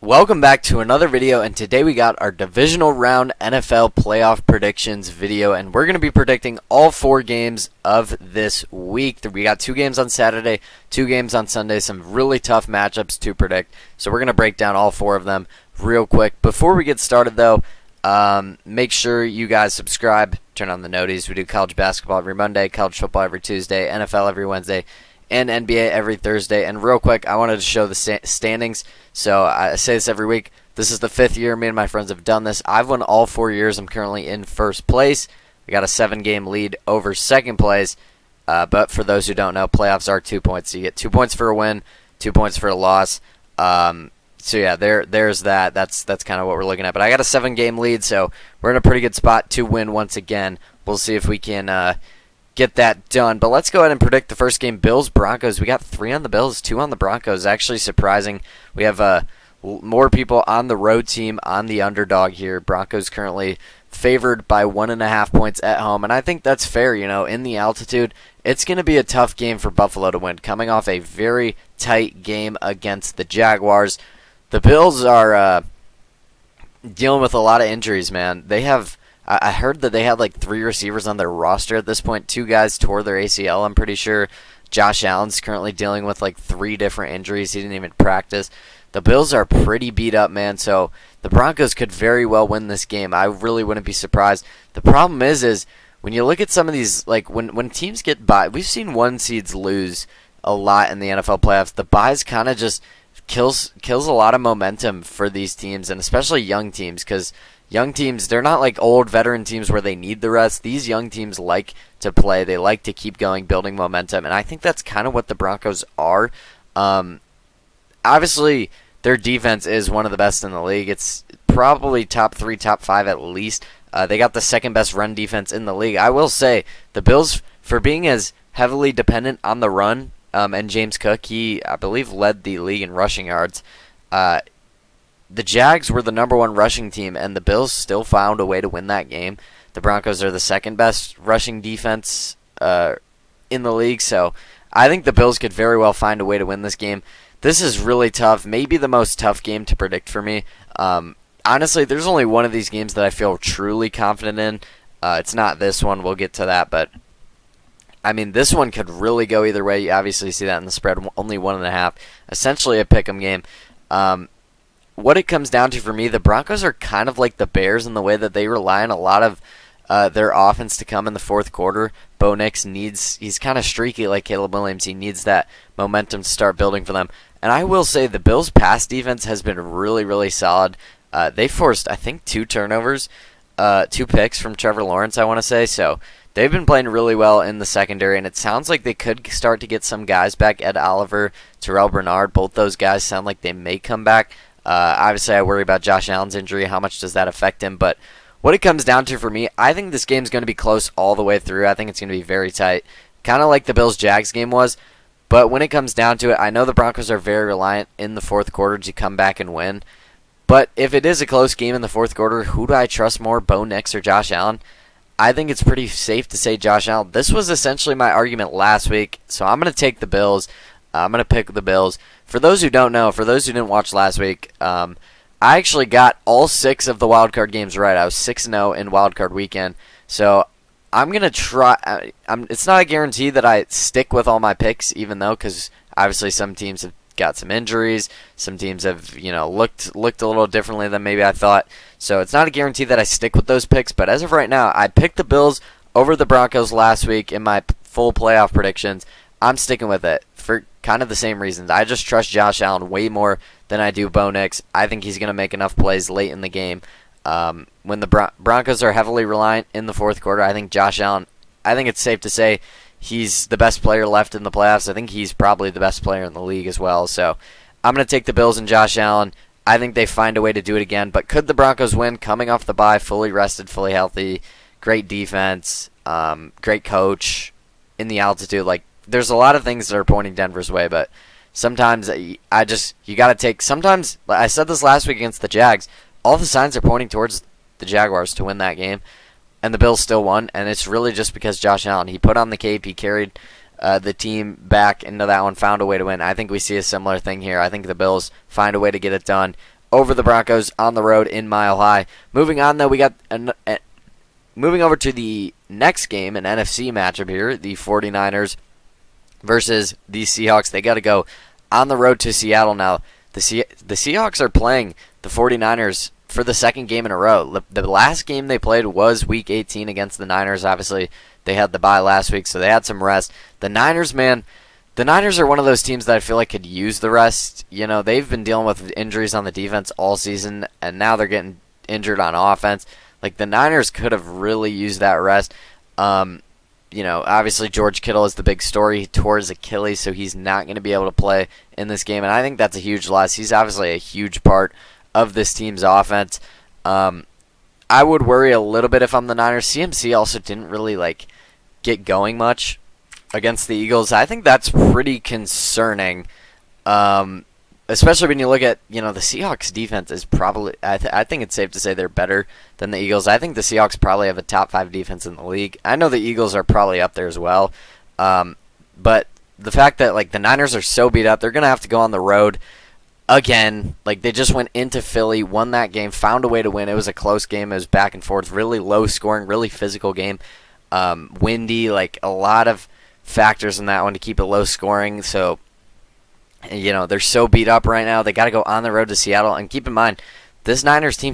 Welcome back to another video, and today we got our divisional round NFL playoff predictions video, and we're going to be predicting all 4 games of this week. We got 2 games on Saturday, 2 games on Sunday, some really tough matchups to predict, so we're going to break down all 4 of them real quick. Before we get started though, make sure you guys subscribe, turn on the noties. We do college basketball every Monday, college football every Tuesday, NFL every Wednesday, and NBA every Thursday. And real quick, I wanted to show the standings. So I say this every week. This is the 5th year me and my friends have done this. I've won all 4 years. I'm currently in first place. I got a 7-game lead over second place. But for those who don't know, playoffs are 2 points. So you get 2 points for a win, 2 points for a loss. So yeah, there's that. That's kind of what we're looking at. But I got a 7-game lead, so we're in a pretty good spot to win once again. We'll see if we can get that done. But let's go ahead and predict the first game. Bills-Broncos. We got 3 on the Bills, 2 on the Broncos. Actually surprising. We have more people on the road team on the underdog here. Broncos currently favored by 1.5 points at home, and I think that's fair. You know, in the altitude, it's going to be a tough game for Buffalo to win, coming off a very tight game against the Jaguars. The Bills are dealing with a lot of injuries, man. I heard that they had like 3 receivers on their roster at this point. 2 guys tore their ACL, I'm pretty sure. Josh Allen's currently dealing with like 3 different injuries. He didn't even practice. The Bills are pretty beat up, man, so the Broncos could very well win this game. I really wouldn't be surprised. The problem is when you look at some of these, like when teams get by, we've seen 1 seeds lose a lot in the NFL playoffs. The byes kind of just kills a lot of momentum for these teams, and especially young teams, because young teams, they're not like old veteran teams where they need the rest. These young teams like to play. They like to keep going, building momentum, and I think that's kind of what the Broncos are. Obviously, their defense is one of the best in the league. It's probably top 3, top 5 at least. They got the 2nd best run defense in the league. I will say, the Bills, for being as heavily dependent on the run, and James Cook, he, I believe, led the league in rushing yards. The Jags were the number 1 rushing team, and the Bills still found a way to win that game. The Broncos are the 2nd best rushing defense in the league, so I think the Bills could very well find a way to win this game. This is really tough, maybe the most tough game to predict for me. Honestly, there's only one of these games that I feel truly confident in. It's not this one. We'll get to that, but I mean, this one could really go either way. You obviously see that in the spread, only 1.5. Essentially a pick'em game. What it comes down to for me, the Broncos are kind of like the Bears in the way that they rely on a lot of their offense to come in the 4th quarter. Bo Nix he's kind of streaky like Caleb Williams. He needs that momentum to start building for them. And I will say the Bills' pass defense has been really, really solid. They forced, I think, 2 turnovers, 2 picks from Trevor Lawrence, I want to say. So they've been playing really well in the secondary, and it sounds like they could start to get some guys back. Ed Oliver, Terrell Bernard, both those guys sound like they may come back. Obviously, I worry about Josh Allen's injury. How much does that affect him? But what it comes down to for me, I think this game's going to be close all the way through. I think it's going to be very tight, kind of like the Bills-Jags game was. But when it comes down to it, I know the Broncos are very reliant in the 4th quarter to come back and win. But if it is a close game in the 4th quarter, who do I trust more, Bo Nix or Josh Allen? I think it's pretty safe to say Josh Allen. This was essentially my argument last week, so I'm going to take the Bills. I'm going to pick the Bills. For those who don't know, for those who didn't watch last week, I actually got all 6 of the wildcard games right. I was 6-0 in wildcard weekend. So I'm going to try. It's not a guarantee that I stick with all my picks, even though, because obviously some teams have got some injuries. Some teams have, looked a little differently than maybe I thought. So it's not a guarantee that I stick with those picks. But as of right now, I picked the Bills over the Broncos last week in my full playoff predictions. I'm sticking with it for kind of the same reasons. I just trust Josh Allen way more than I do Bo Nix. I think he's going to make enough plays late in the game. When the Broncos are heavily reliant in the 4th quarter, I think Josh Allen, I think it's safe to say he's the best player left in the playoffs. I think he's probably the best player in the league as well. So I'm going to take the Bills and Josh Allen. I think they find a way to do it again. But could the Broncos win coming off the bye, fully rested, fully healthy, great defense, great coach in the altitude? Like, there's a lot of things that are pointing Denver's way, but sometimes you got to take, sometimes, I said this last week against the Jags, all the signs are pointing towards the Jaguars to win that game, and the Bills still won, and it's really just because Josh Allen, he put on the cape, he carried the team back into that one, found a way to win. I think we see a similar thing here. I think the Bills find a way to get it done. over the Broncos on the road in Mile High. Moving on, though, we got moving over to the next game, an NFC matchup here, the 49ers versus the Seahawks. They got to go on the road to Seattle now. The Seahawks are playing the 49ers for the second game in a row. The last game they played was Week 18 against the Niners. Obviously, they had the bye last week, so they had some rest. The Niners, man, the Niners are one of those teams that I feel like could use the rest. You know, they've been dealing with injuries on the defense all season, and now they're getting injured on offense. Like, the Niners could have really used that rest. You know, obviously George Kittle is the big story. He tore his Achilles, so he's not going to be able to play in this game, and I think that's a huge loss. He's obviously a huge part of this team's offense. I would worry a little bit if I'm the Niners. CMC also didn't really, get going much against the Eagles. I think that's pretty concerning, especially when you look at, the Seahawks defense is probably, I think it's safe to say they're better than the Eagles. I think the Seahawks probably have a top 5 defense in the league. I know the Eagles are probably up there as well, but the fact that, the Niners are so beat up, they're going to have to go on the road again. They just went into Philly, won that game, found a way to win. It was a close game. It was back and forth, really low scoring, really physical game, windy, a lot of factors in that one to keep it low scoring. So, they're so beat up right now. They got to go on the road to Seattle. And keep in mind, this Niners team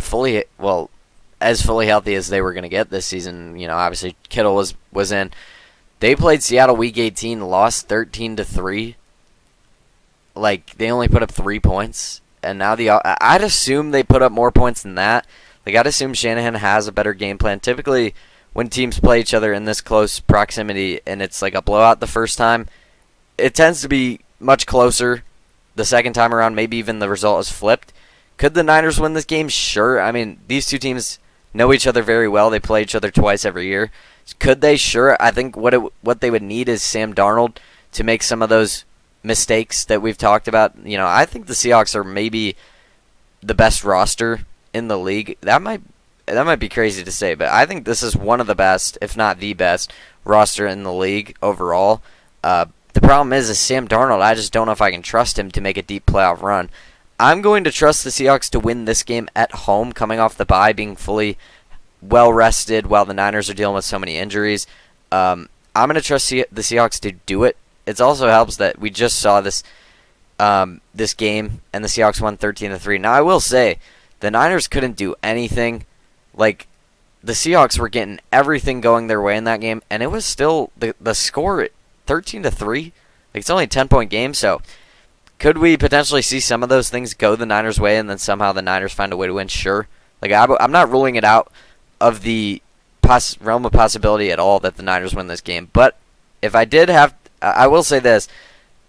as fully healthy as they were going to get this season. Obviously Kittle was in. They played Seattle Week 18, lost 13-3. They only put up 3 points. And now I'd assume they put up more points than that. I'd assume Shanahan has a better game plan. Typically, when teams play each other in this close proximity and it's a blowout the first time, it tends to be much closer the second time around. Maybe even the result is flipped. Could the Niners win this game? Sure. I mean, these two teams know each other very well. They play each other twice every year. Could they? Sure. I think what they would need is Sam Darnold to make some of those mistakes that we've talked about. I think the Seahawks are maybe the best roster in the league. That might be crazy to say, but I think this is one of the best, if not the best, roster in the league overall. The problem is Sam Darnold. I just don't know if I can trust him to make a deep playoff run. I'm going to trust the Seahawks to win this game at home, coming off the bye, being fully well-rested while the Niners are dealing with so many injuries. I'm going to trust the Seahawks to do it. It also helps that we just saw this game, and the Seahawks won 13-3. Now, I will say, the Niners couldn't do anything. The Seahawks were getting everything going their way in that game, and it was still the score 13-3. It's only a 10-point game, so could we potentially see some of those things go the Niners' way, and then somehow the Niners find a way to win? Sure. I'm not ruling it out of the realm of possibility at all that the Niners win this game. But if I did have, I will say this.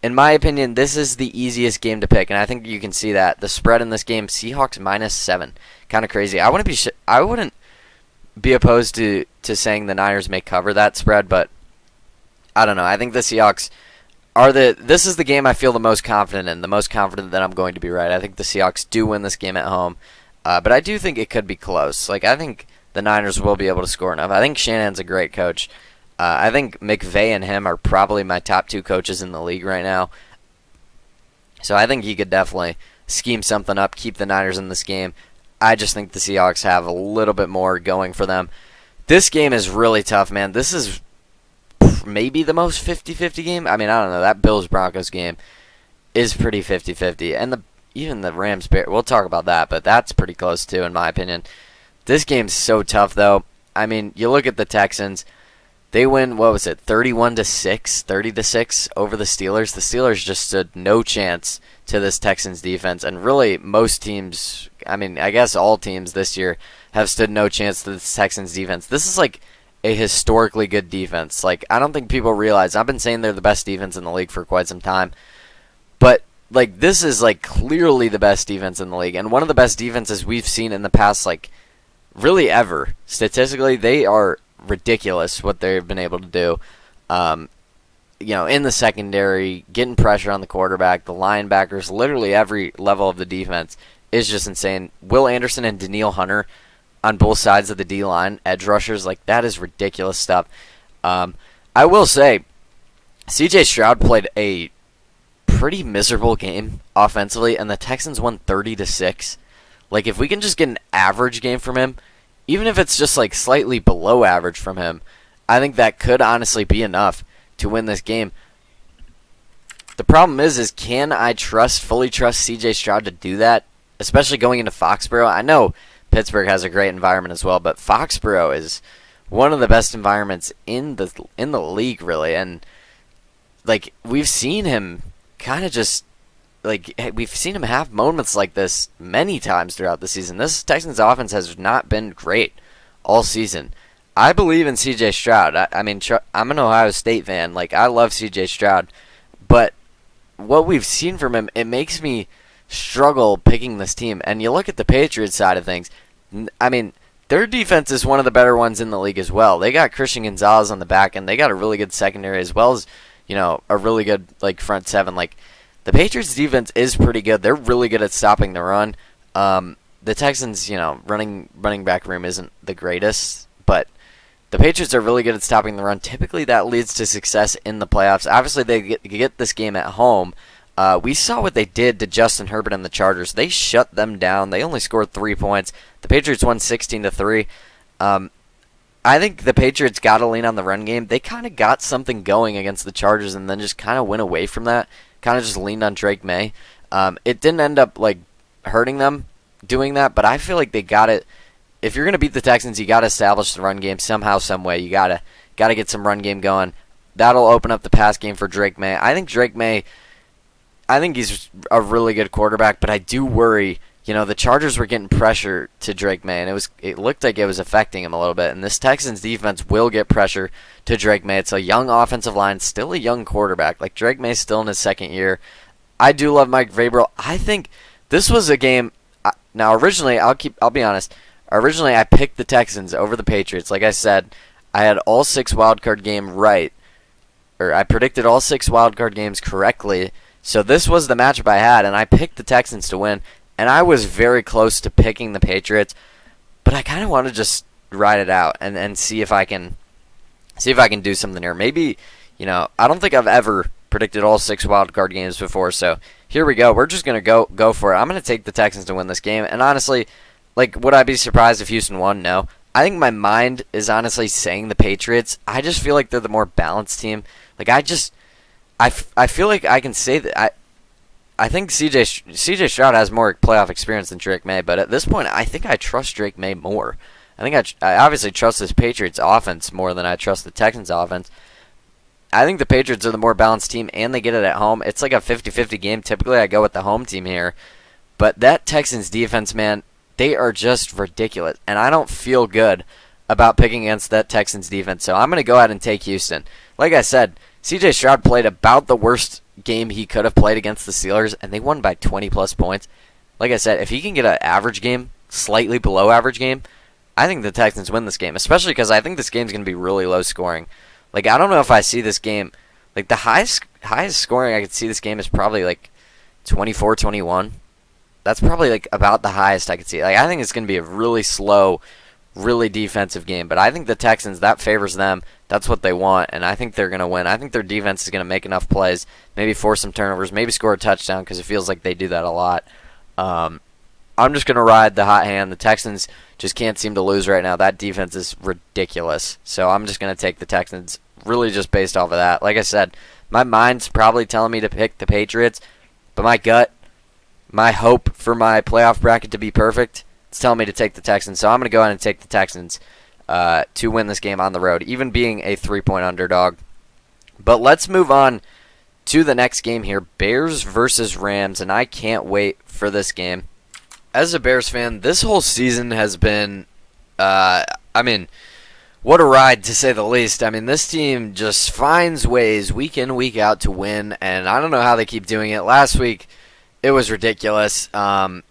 In my opinion, this is the easiest game to pick, and I think you can see that. The spread in this game, Seahawks -7. Kind of crazy. I wouldn't be opposed to saying the Niners may cover that spread, but I don't know. I think the Seahawks this is the game I feel the most confident in, the most confident that I'm going to be right. I think the Seahawks do win this game at home, but I do think it could be close. I think the Niners will be able to score enough. I think Shanahan's a great coach. I think McVay and him are probably my top 2 coaches in the league right now. So I think he could definitely scheme something up, keep the Niners in this game. I just think the Seahawks have a little bit more going for them. This game is really tough, man. This is maybe the most 50-50 game. I mean, I don't know. That Bills-Broncos game is pretty 50-50. And even the Rams-Bears, we'll talk about that, but that's pretty close too, in my opinion. This game's so tough, though. I mean, you look at the Texans. They win, 31-6, 30-6 over the Steelers. The Steelers just stood no chance to this Texans defense. And really, most teams, I mean, I guess all teams this year have stood no chance to this Texans defense. This is a historically good defense. I don't think people realize. I've been saying they're the best defense in the league for quite some time. But, this is, clearly the best defense in the league. And one of the best defenses we've seen in the past, really ever. Statistically, they are ridiculous what they've been able to do. In the secondary, getting pressure on the quarterback, the linebackers, literally every level of the defense is just insane. Will Anderson and Danielle Hunter on both sides of the D-line, edge rushers, that is ridiculous stuff. I will say, C.J. Stroud played a pretty miserable game offensively, and the Texans won 30-6. Like, if we can just get an average game from him, even if it's just like slightly below average from him, I think that could honestly be enough to win this game. The problem is can I fully trust C.J. Stroud to do that, especially going into Foxborough? I know Pittsburgh has a great environment as well, but Foxborough is one of the best environments in the league, really. And like, we've seen him kind of just we've seen him have moments like this many times throughout the season. This Texans offense has not been great all season. I believe in C.J. Stroud. I mean, I'm an Ohio State fan. Like, I love C.J. Stroud, but what we've seen from him, it makes me struggle picking this team. And you look at the Patriots side of things. I mean, their defense is one of the better ones in the league as well. They got Christian Gonzalez on the back end. They got a really good secondary as well as, a really good front seven. Like, the Patriots defense is pretty good. They're really good at stopping the run. The Texans, running back room isn't the greatest, but the Patriots are really good at stopping the run. Typically, that leads to success in the playoffs. Obviously, they get this game at home. We saw what they did to Justin Herbert and the Chargers. They shut them down. They only scored 3 points. The Patriots won 16-3. I think the Patriots got to lean on the run game. They kind of got something going against the Chargers and then just kind of went away from that. Kind of just leaned on Drake Maye. It didn't end up hurting them doing that, but I feel like they got it. If you're going to beat the Texans, you got to establish the run game somehow, some way. You got to get some run game going. That'll open up the pass game for Drake Maye. I think he's a really good quarterback, but I do worry. The Chargers were getting pressure to Drake Maye, and it looked like it was affecting him a little bit. And this Texans defense will get pressure to Drake Maye. It's a young offensive line, still a young quarterback. Like, Drake Maye's still in his second year. I do love Mike Vrabel. I think this was a game. Now, originally, I'll be honest. Originally, I picked the Texans over the Patriots. Like I said, I had all 6 wildcard games right, or I predicted all 6 wildcard games correctly. So this was the matchup I had, and I picked the Texans to win. And I was very close to picking the Patriots, but I kind of want to just ride it out and see if I can do something here. Maybe, I don't think I've ever predicted all 6 wild card games before, so here we go. We're just going to go for it. I'm going to take the Texans to win this game, and honestly, would I be surprised if Houston won? No. I think my mind is honestly saying the Patriots. I just feel like they're the more balanced team. I feel like I can say that I think C.J. Stroud has more playoff experience than Drake Maye, but at this point, I think I trust Drake Maye more. I think I obviously trust this Patriots offense more than I trust the Texans offense. I think the Patriots are the more balanced team, and they get it at home. It's like a 50-50 game. Typically, I go with the home team here. But that Texans defense, man, they are just ridiculous, and I don't feel good about picking against that Texans defense, so I'm going to go ahead and take Houston. Like I said, C.J. Stroud played about the worst game he could have played against the Steelers, and they won by 20-plus points. Like I said, if he can get an average game, slightly below average game, I think the Texans win this game, especially because I think this game's going to be really low scoring. I don't know if I see this game. The highest scoring I could see this game is probably 24-21. That's probably about the highest I could see. I think it's going to be a really slow, really defensive game, but I think the Texans, that favors them. That's what they want, and I think they're going to win. I think their defense is going to make enough plays, maybe force some turnovers, maybe score a touchdown because it feels like they do that a lot. I'm just going to ride the hot hand. The Texans just can't seem to lose right now. That defense is ridiculous, so I'm just going to take the Texans really just based off of that. Like I said, my mind's probably telling me to pick the Patriots, but my gut, my hope for my playoff bracket to be perfect, it's telling me to take the Texans, so I'm going to go ahead and take the Texans to win this game on the road, even being a 3-point underdog. But let's move on to the next game here, Bears versus Rams, and I can't wait for this game. As a Bears fan, this whole season has been, what a ride to say the least. This team just finds ways week in, week out to win, and I don't know how they keep doing it. Last week, it was ridiculous. I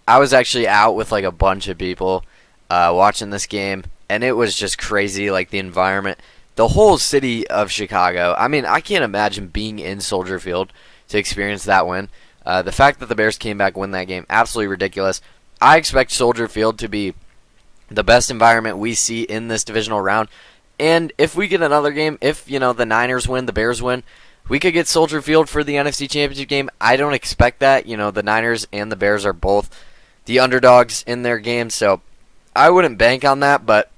was actually out with a bunch of people watching this game, and it was just crazy, the environment. The whole city of Chicago, I can't imagine being in Soldier Field to experience that win. The fact that the Bears came back and win that game, absolutely ridiculous. I expect Soldier Field to be the best environment we see in this divisional round. And if we get another game, if the Niners win, the Bears win, we could get Soldier Field for the NFC Championship game. I don't expect that. The Niners and the Bears are both the underdogs in their game, so I wouldn't bank on that, but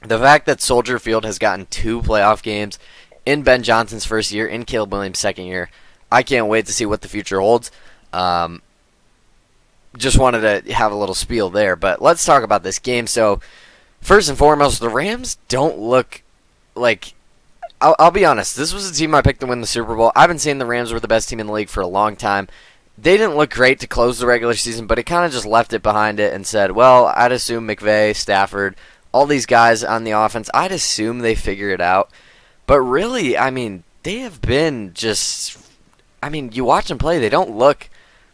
the fact that Soldier Field has gotten 2 playoff games in Ben Johnson's first year, in Caleb Williams' second year, I can't wait to see what the future holds. Just wanted to have a little spiel there, but let's talk about this game. So, first and foremost, the Rams don't look like... I'll be honest, this was a team I picked to win the Super Bowl. I've been saying the Rams were the best team in the league for a long time. They didn't look great to close the regular season, but it kind of just left it behind it and said, well, I'd assume McVay, Stafford, all these guys on the offense, I'd assume they figure it out. But really, I mean, they have been just... I mean, you watch them play, they don't look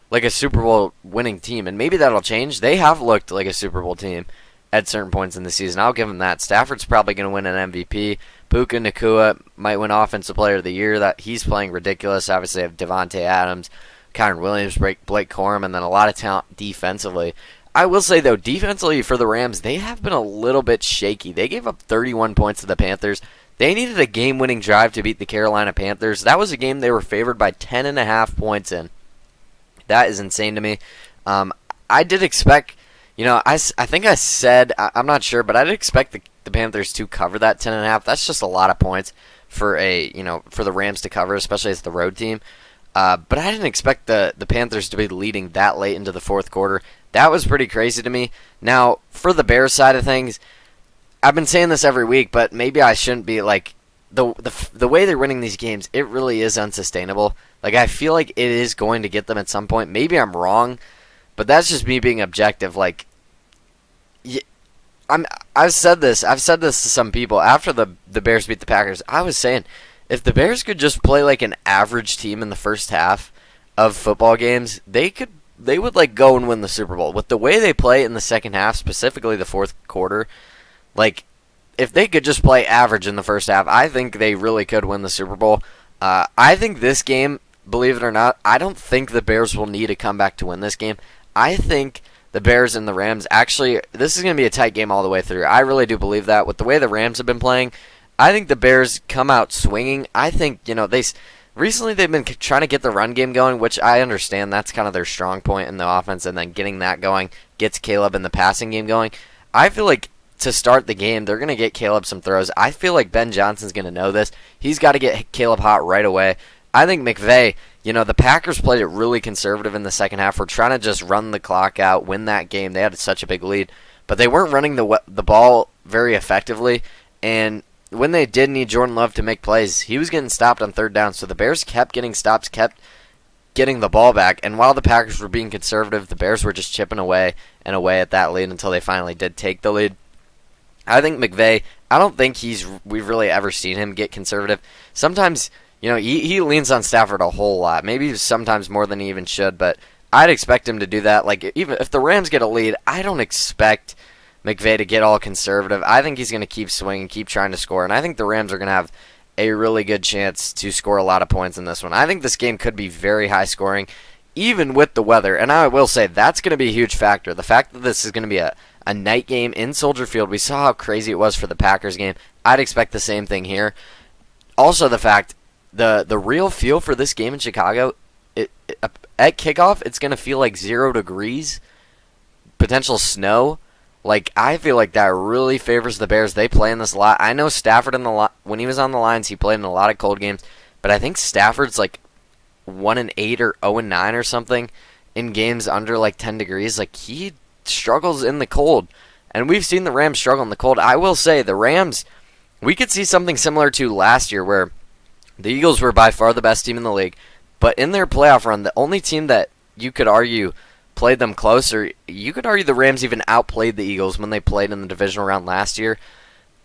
like a Super Bowl winning team, and maybe that'll change. They have looked like a Super Bowl team at certain points in the season. I'll give them that. Stafford's probably going to win an MVP. Puka Nacua might win Offensive Player of the Year. That he's playing ridiculous. Obviously, they have Devontae Adams, Kyron Williams, Blake Corum, and then a lot of talent defensively. I will say, though, defensively for the Rams, they have been a little bit shaky. They gave up 31 points to the Panthers. They needed a game-winning drive to beat the Carolina Panthers. That was a game they were favored by 10.5 points in. That is insane to me. I did expect, I think I said, I'm not sure, but I did expect the Panthers to cover that 10.5. That's just a lot of points for for the Rams to cover, especially as the road team. But I didn't expect the Panthers to be leading that late into the fourth quarter. That was pretty crazy to me. Now, for the Bears side of things, I've been saying this every week, but maybe I shouldn't be like the way they're winning these games. It really is unsustainable. Like, I feel like it is going to get them at some point. Maybe I'm wrong, but that's just me being objective. Like, I've said this to some people after the Bears beat the Packers. I was saying, if the Bears could just play like an average team in the first half of football games, they would like go and win the Super Bowl. With the way they play in the second half, specifically the fourth quarter, like, if they could just play average in the first half, I think they really could win the Super Bowl. I think this game, believe it or not, I don't think the Bears will need a comeback to win this game. I think the Bears and the Rams, actually, this is going to be a tight game all the way through. I really do believe that. With the way the Rams have been playing, I think the Bears come out swinging. I think, recently they've been trying to get the run game going, which I understand. That's kind of their strong point in the offense, and then getting that going gets Caleb in the passing game going. I feel like to start the game, they're going to get Caleb some throws. I feel like Ben Johnson's going to know this. He's got to get Caleb hot right away. I think McVay, the Packers played it really conservative in the second half. We're trying to just run the clock out, win that game. They had such a big lead, but they weren't running the ball very effectively, and when they did need Jordan Love to make plays, he was getting stopped on third down, so the Bears kept getting stops, kept getting the ball back, and while the Packers were being conservative, the Bears were just chipping away and away at that lead until they finally did take the lead. I think McVay, I don't think we've really ever seen him get conservative. Sometimes, he leans on Stafford a whole lot, maybe sometimes more than he even should, but I'd expect him to do that. Like, even if the Rams get a lead, I don't expect McVay to get all conservative. I think he's going to keep swinging, keep trying to score, and I think the Rams are going to have a really good chance to score a lot of points in this one. I think this game could be very high scoring, even with the weather, and I will say that's going to be a huge factor. The fact that this is going to be a night game in Soldier Field, we saw how crazy it was for the Packers game. I'd expect the same thing here. Also, the fact, the real feel for this game in Chicago, at kickoff, it's going to feel like 0 degrees, potential snow. Like, I feel like that really favors the Bears. They play in this a lot. I know Stafford when he was on the Lions, he played in a lot of cold games, but I think Stafford's like 1-8 or 0-9 or something in games under like 10 degrees. Like, he struggles in the cold, and we've seen the Rams struggle in the cold. I will say the Rams, we could see something similar to last year where the Eagles were by far the best team in the league, but in their playoff run, the only team that you could argue played them closer, you could argue the Rams even outplayed the Eagles when they played in the divisional round last year.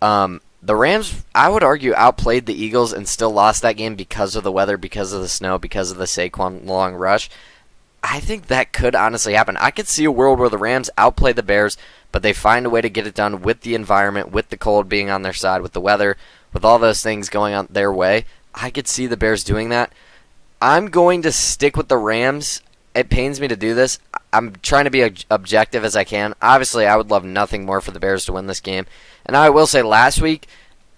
The Rams, I would argue, outplayed the Eagles and still lost that game because of the weather, because of the snow, because of the Saquon long rush. I think that could honestly happen. I could see a world where the Rams outplay the Bears, but they find a way to get it done with the environment, with the cold being on their side, with the weather, with all those things going on their way. I could see the Bears doing that. I'm going to stick with the Rams. It pains me to do this. I'm trying to be objective as I can. Obviously, I would love nothing more for the Bears to win this game. And I will say, last week,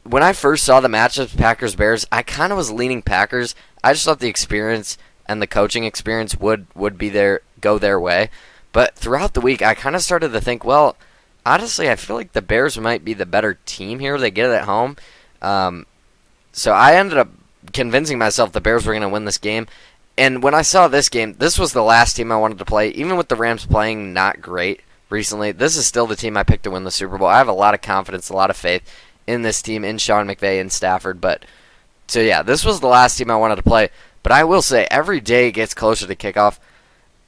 when I first saw the matchup Packers-Bears, I kind of was leaning Packers. I just thought the experience and the coaching experience would be there, go their way. But throughout the week, I kind of started to think, well, honestly, I feel like the Bears might be the better team here. They get it at home. So I ended up convincing myself the Bears were going to win this game. And when I saw this game, this was the last team I wanted to play. Even with the Rams playing not great recently, this is still the team I picked to win the Super Bowl. I have a lot of confidence, a lot of faith in this team, in Sean McVay and Stafford. But so yeah, this was the last team I wanted to play. But I will say, every day it gets closer to kickoff,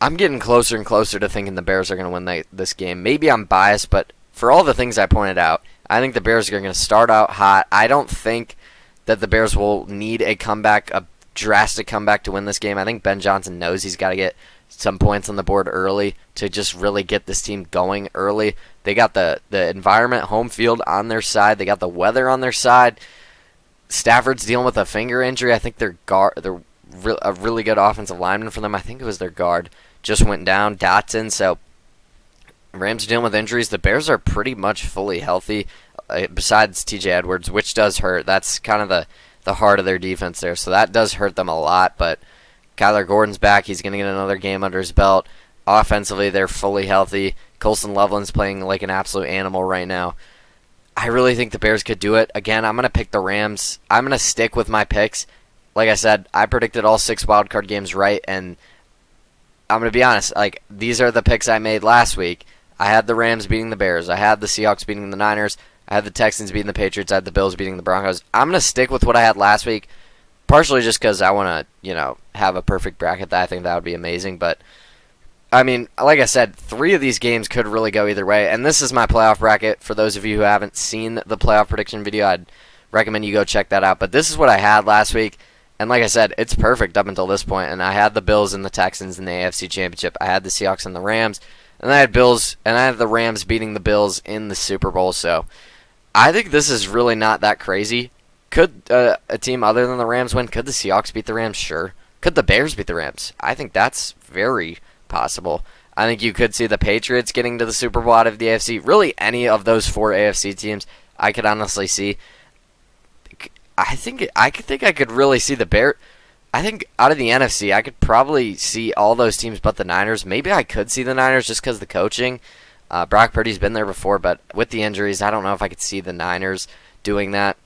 I'm getting closer and closer to thinking the Bears are going to win this game. Maybe I'm biased, but for all the things I pointed out, I think the Bears are going to start out hot. I don't think that the Bears will need a comeback, a drastic comeback to win this game. I think Ben Johnson knows he's got to get some points on the board early to just really get this team going early. They got the environment, home field on their side. They got the weather on their side. Stafford's dealing with a finger injury. I think they're a really good offensive lineman for them. I think it was their guard just went down, Dotson. So Rams are dealing with injuries. The Bears are pretty much fully healthy, besides T.J. Edwards, which does hurt. That's kind of the heart of their defense there. So that does hurt them a lot. But Kyler Gordon's back. He's going to get another game under his belt. Offensively, they're fully healthy. Colston Loveland's playing like an absolute animal right now. I really think the Bears could do it. Again, I'm going to pick the Rams. I'm going to stick with my picks. Like I said, I predicted all 6 wildcard games right, and I'm going to be honest, like, these are the picks I made last week. I had the Rams beating the Bears. I had the Seahawks beating the Niners. I had the Texans beating the Patriots. I had the Bills beating the Broncos. I'm going to stick with what I had last week, partially just because I want to, have a perfect bracket. I think that would be amazing. But, I mean, like I said, 3 of these games could really go either way. And this is my playoff bracket. For those of you who haven't seen the playoff prediction video, I'd recommend you go check that out. But this is what I had last week. And like I said, it's perfect up until this point. And I had the Bills and the Texans in the AFC Championship. I had the Seahawks and the Rams. And I had the Rams beating the Bills in the Super Bowl. So I think this is really not that crazy. Could a team other than the Rams win? Could the Seahawks beat the Rams? Sure. Could the Bears beat the Rams? I think that's very possible. I think you could see the Patriots getting to the Super Bowl out of the AFC. Really, any of those 4 AFC teams, I could honestly see. I think I could really see the Bears. I think out of the NFC, I could probably see all those teams but the Niners. Maybe I could see the Niners just because of the coaching. Brock Purdy's been there before, but with the injuries, I don't know if I could see the Niners doing that.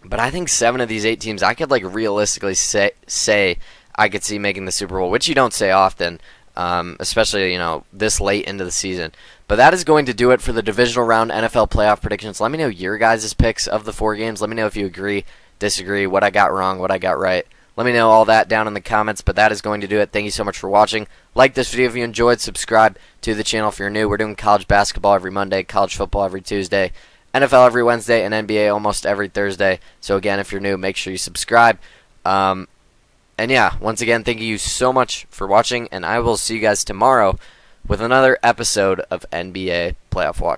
But I think 7 of these 8 teams, I could realistically say I could see making the Super Bowl, which you don't say often, especially this late into the season. But that is going to do it for the divisional round NFL playoff predictions. Let me know your guys' picks of the 4 games. Let me know if you agree, disagree, what I got wrong, what I got right. Let me know all that down in the comments, but that is going to do it. Thank you so much for watching. Like this video if you enjoyed. Subscribe to the channel if you're new. We're doing college basketball every Monday, college football every Tuesday, NFL every Wednesday, and NBA almost every Thursday. So again, if you're new, make sure you subscribe. And yeah, once again, thank you so much for watching, and I will see you guys tomorrow with another episode of NBA Playoff Watch.